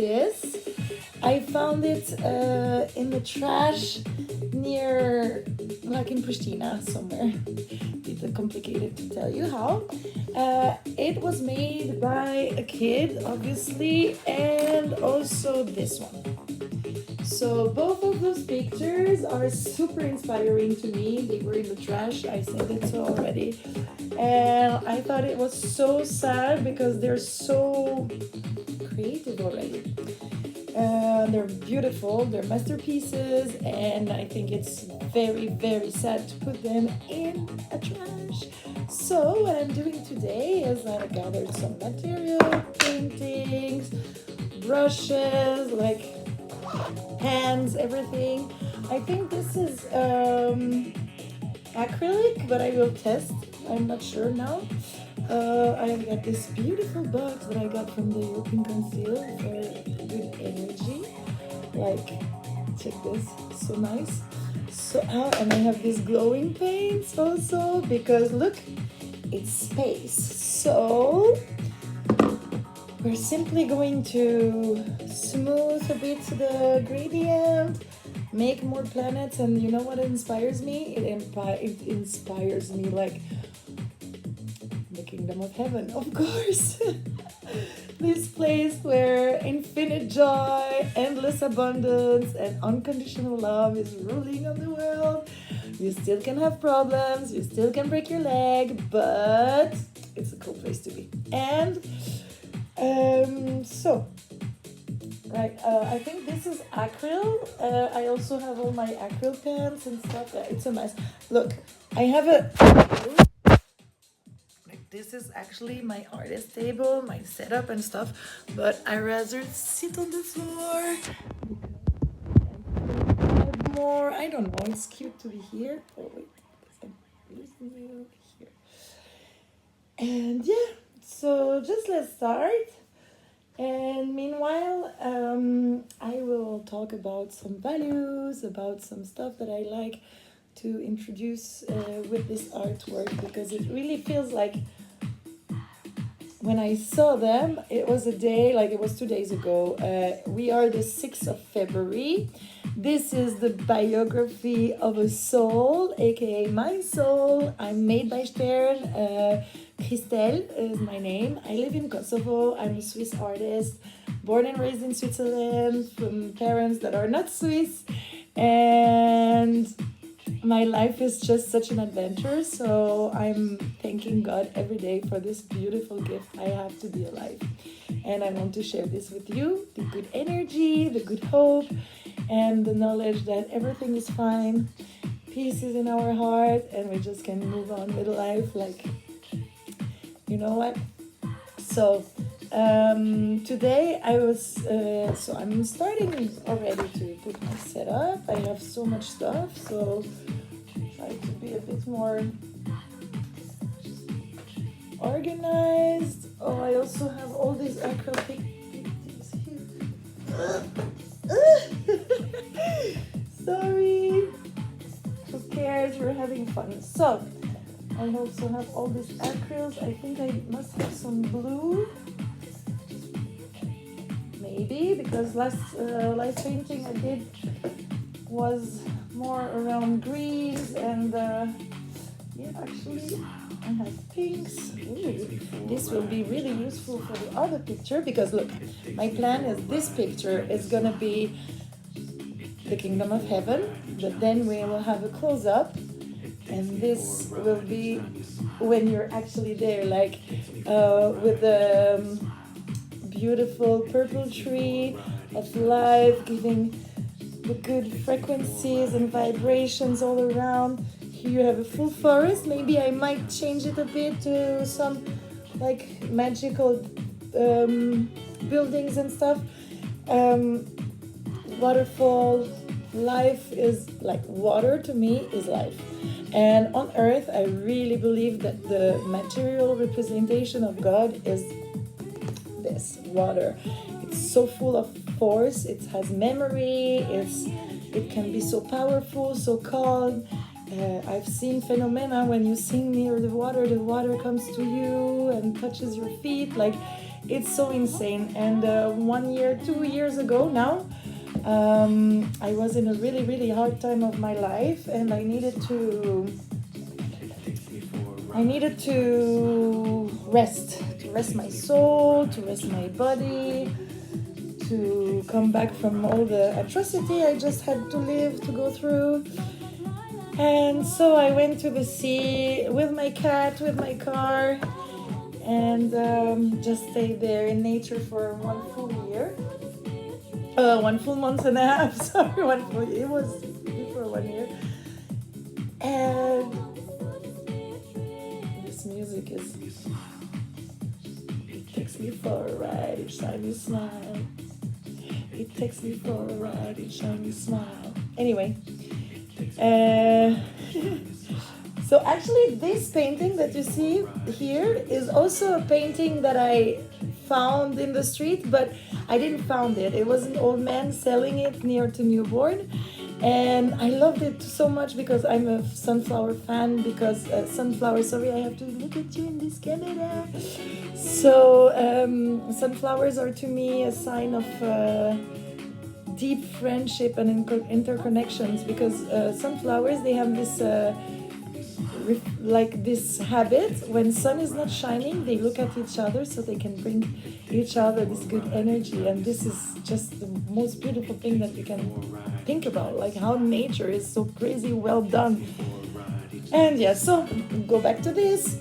this. I found it in the trash near, like in Pristina somewhere. It's complicated to tell you how. It was made by a kid, obviously, and also this one. So both of those pictures are super inspiring to me. They were in the trash, I said it so already. And I thought it was so sad because they're so creative already. They're beautiful, they're masterpieces, and I think it's very, very sad to put them in a trash. So what I'm doing today is I gathered some material, paintings, brushes, like hands, everything. I think this is acrylic, but I will test. I'm not sure now. I've got this beautiful box that I got from the European Conceal for good energy. Like, check this, so nice. So, and I have these glowing paints also because look, it's space. So, we're simply going to smooth a bit the gradient, make more planets, and you know what inspires me? It inspires me like the kingdom of heaven, of course. This place where infinite joy, endless abundance, and unconditional love is ruling on the world. You still can have problems, you still can break your leg, but it's a cool place to be. And I think this is acryl. I also have all my acryl pens and stuff. It's a mess. Look, I have a... This is actually my artist table, my setup and stuff, but I rather sit on the floor. More, I don't know, it's cute to be here. Oh wait, I'm losing you here. And yeah, so just let's start. And meanwhile, I will talk about some values, about some stuff that I like to introduce with this artwork, because it really feels like when I saw them, it was a day, like it was 2 days ago. We are the 6th of February. This is the biography of a soul, aka my soul. I'm made by Stern. Christelle is my name. I live in Kosovo. I'm a Swiss artist, born and raised in Switzerland from parents that are not Swiss. And my life is just such an adventure, so I'm thanking God every day for this beautiful gift I have to be alive. And I want to share this with you, the good energy, the good hope, and the knowledge that everything is fine, peace is in our heart, and we just can move on with life like, you know what? So today I was, so I'm starting already to put my setup. I have so much stuff, so try to be a bit more organized. Oh, I also have all these acrylic things here. Sorry. Who cares? We're having fun. So, I also have all these acryls. I think I must have some blue. Maybe, because last painting I did was more around greens and yeah, actually I have pinks. Ooh, this will be really useful for the other picture, because look, my plan is this picture is gonna be the kingdom of heaven, but then we will have a close-up, and this will be when you're actually there, like with the beautiful purple tree of life, giving the good frequencies and vibrations all around. Here you have a full forest. Maybe I might change it a bit to some like magical buildings and stuff. Waterfall. Life is like water. To me is life. And on earth, I really believe that the material representation of God is this water. It's so full of force. It has memory. It can be so powerful, so calm. I've seen phenomena when you sing near the water comes to you and touches your feet. Like, It's so insane. And 1 year, 2 years ago now, I was in a really, really hard time of my life, and I needed to rest my soul, to rest my body, to come back from all the atrocity I just had to live, to go through. And so I went to the sea with my cat, with my car, and just stayed there in nature for 1 full year. 1 full month and a half, sorry, it was before 1 year. And this music it takes me for a ride each time you smile. It takes me for a ride each time you smile. Anyway, uh, so actually this painting that you see here is also a painting that I found in the street, but I didn't found it. It was an old man selling it near to Newborn, and I loved it so much because I'm a sunflower fan. Because sunflowers, sorry, I have to look at you in this camera. So sunflowers are to me a sign of deep friendship and interconnections, because sunflowers, they have this like this habit. When sun is not shining, they look at each other so they can bring each other this good energy. And this is just the most beautiful thing that you can think about, like how nature is so crazy well done. And yeah, so go back to this.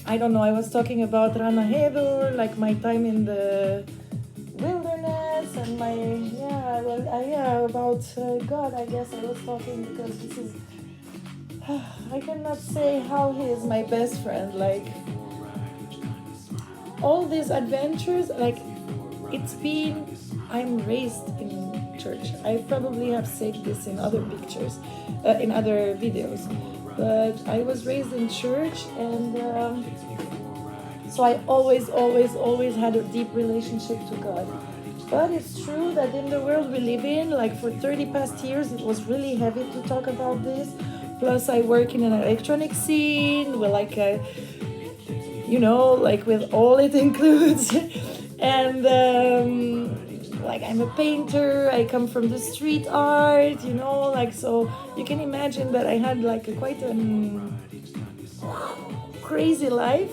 I don't know, I was talking about Rana Hedur, like my time in the wilderness, and my about God. I guess I was talking because this is I cannot say how he is my best friend. Like all these adventures, like I'm raised in church. I probably have said this in other pictures, in other videos, but I was raised in church, and so I always had a deep relationship to God. But it's true that in the world we live in, like for 30 past years, it was really heavy to talk about this. Plus, I work in an electronic scene with like with all it includes. And like I'm a painter, I come from the street art, so you can imagine that I had like quite a crazy life.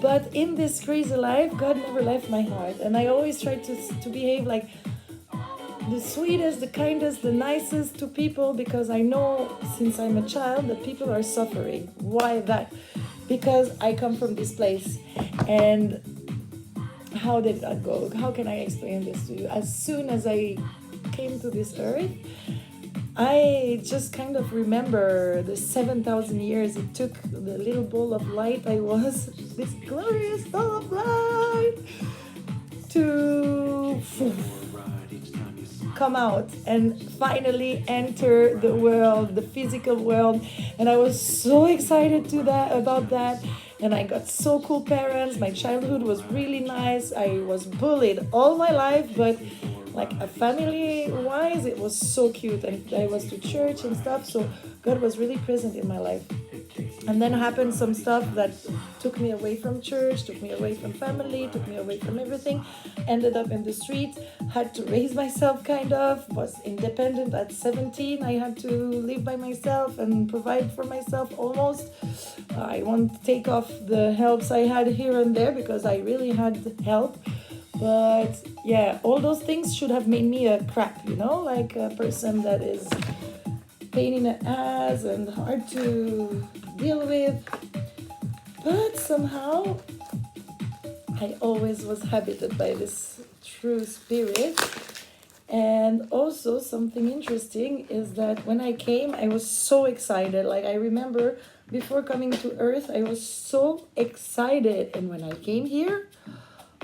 But in this crazy life, God never left my heart. And I always tried to behave like the sweetest, the kindest, the nicest to people, because I know since I'm a child that people are suffering. Why that? Because I come from this place. And how did that go? How can I explain this to you? As soon as I came to this earth, I just kind of remember the 7,000 years it took the little ball of light I was, this glorious ball of light, to come out and finally enter the world, the physical world. And I was so excited about that. And I got so cool parents. My childhood was really nice. I was bullied all my life, but like a family wise, it was so cute. And I was to church and stuff, so God was really present in my life. And then happened some stuff that took me away from church, took me away from family, took me away from everything. Ended up in the street, had to raise myself kind of, was independent at 17. I had to live by myself and provide for myself almost. I won't take off the helps I had here and there because I really had help. But yeah, all those things should have made me a crap, like a person that is pain in the ass and hard to deal with. But somehow I always was habited by this true spirit. And also something interesting is that when I came, I was so excited. Like I remember before coming to Earth, I was so excited. And when I came here,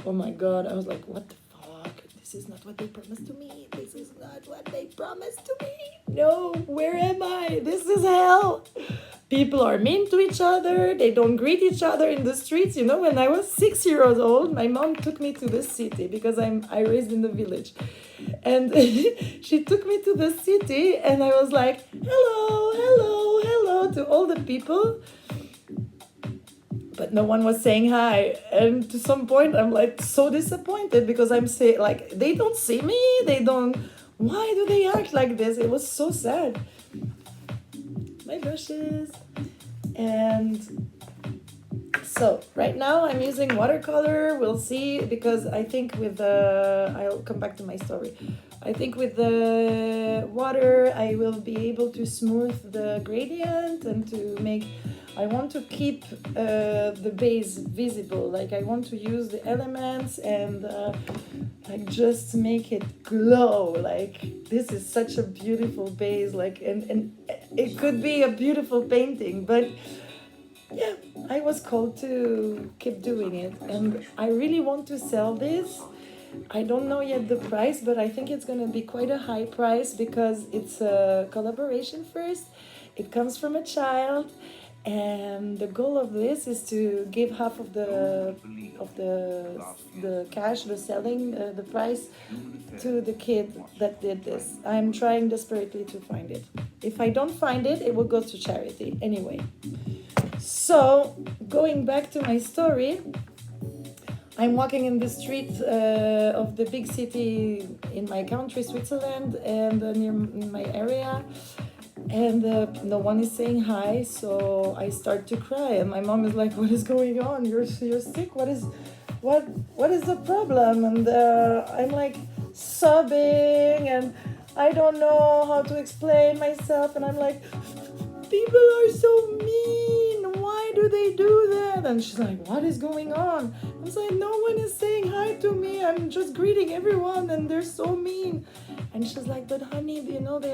oh my God, I was like, what the fuck? This is not what they promised to me. This is not what they promised to me. No, where am I? This is hell. People are mean to each other. They don't greet each other in the streets. When I was 6 years old, my mom took me to the city because I raised in the village. And she took me to the city and I was like, hello, hello, hello to all the people. but no one was saying hi. And to some point, I'm like so disappointed because I'm saying, like, they don't see me. They don't. Why do they act like this? It was so sad. My brushes. And so right now I'm using watercolor. We'll see, because I think with the, I'll come back to my story. I think with the water I will be able to smooth the gradient and to make, I want to keep the base visible. Like I want to use the elements and like just make it glow. Like this is such a beautiful base. Like and it could be a beautiful painting, but yeah, I was called to keep doing it, and I really want to sell this. I don't know yet the price, but I think it's going to be quite a high price because it's a collaboration first. It comes from a child, and the goal of this is to give half of the cash, the selling, the price to the kid that did this. I'm trying desperately to find it. If I don't find it, it will go to charity anyway. So, going back to my story, I'm walking in the street of the big city in my country, Switzerland, and near my area, and no one is saying hi. So I start to cry, and my mom is like, "What is going on? You're sick. What is the problem?" And I'm like sobbing, and I don't know how to explain myself, and I'm like, people are so mean. Why do they do that? And she's like, what is going on? I was like, no one is saying hi to me. I'm just greeting everyone and they're so mean. And she's like, but honey, you know, they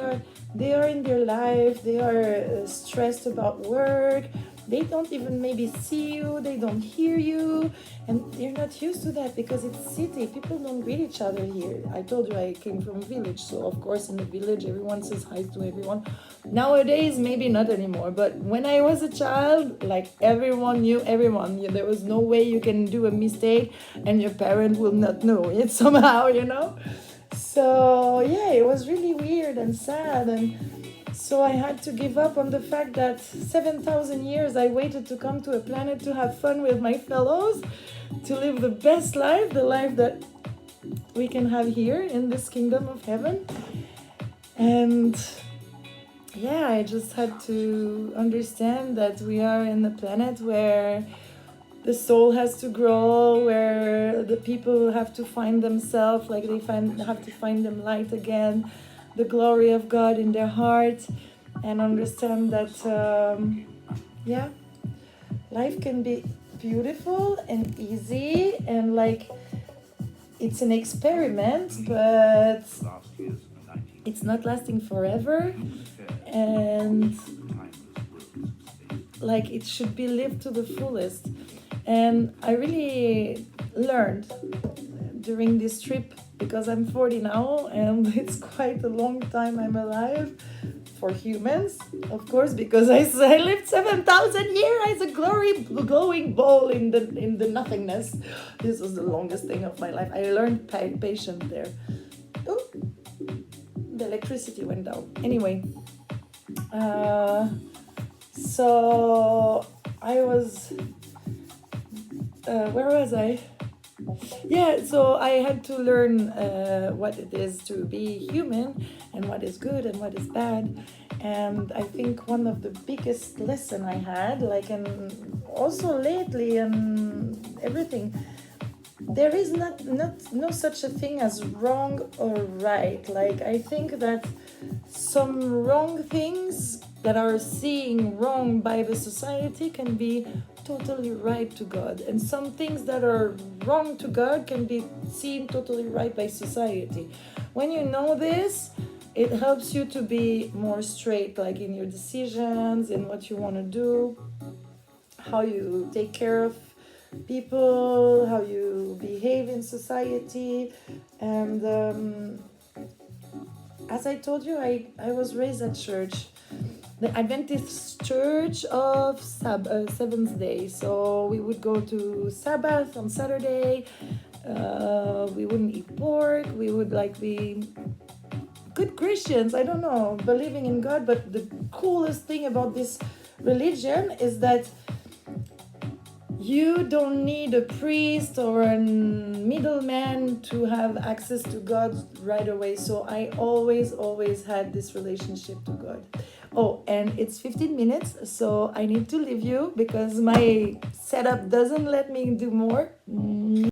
are in their life. They are stressed about work. They don't even maybe see you. They don't hear you. And they're not used to that because it's city. People don't greet each other here. I told you I came from a village. So, of course, in the village, everyone says hi to everyone. Nowadays, maybe not anymore. But when I was a child, like everyone knew everyone. There was no way you can do a mistake and your parent will not know it somehow, you know? So, yeah, it was really weird and sad. And so I had to give up on the fact that 7,000 years I waited to come to a planet to have fun with my fellows, to live the best life, the life that we can have here in this kingdom of heaven. And yeah, I just had to understand that we are in a planet where the soul has to grow, where the people have to find themselves, like have to find them light again, the glory of God in their heart, and understand that yeah, life can be beautiful and easy, and like it's an experiment, but it's not lasting forever, and like it should be lived to the fullest. And I really learned during this trip, because I'm 40 now and it's quite a long time I'm alive for humans, of course, because I lived 7,000 years as a glowing ball in the nothingness. This was the longest thing of my life. I learned patience there. Oh, the electricity went down. Anyway, so I was where was I? Yeah, so I had to learn what it is to be human and what is good and what is bad. And I think one of the biggest lesson I had, like, and also lately and everything, there is no such a thing as wrong or right. Like, I think that some wrong things that are seen wrong by the society can be totally right to God, and some things that are wrong to God can be seen totally right by society. When you know this, it helps you to be more straight, like in your decisions, in what you want to do, how you take care of people, how you behave in society. And as I told you, I was raised at church, the Adventist Church of Seventh Day. So we would go to Sabbath on Saturday. We wouldn't eat pork. We would be good Christians. I don't know, believing in God. But the coolest thing about this religion is that you don't need a priest or a middleman to have access to God right away. So I always had this relationship to God. Oh, and it's 15 minutes, so I need to leave you because my setup doesn't let me do more.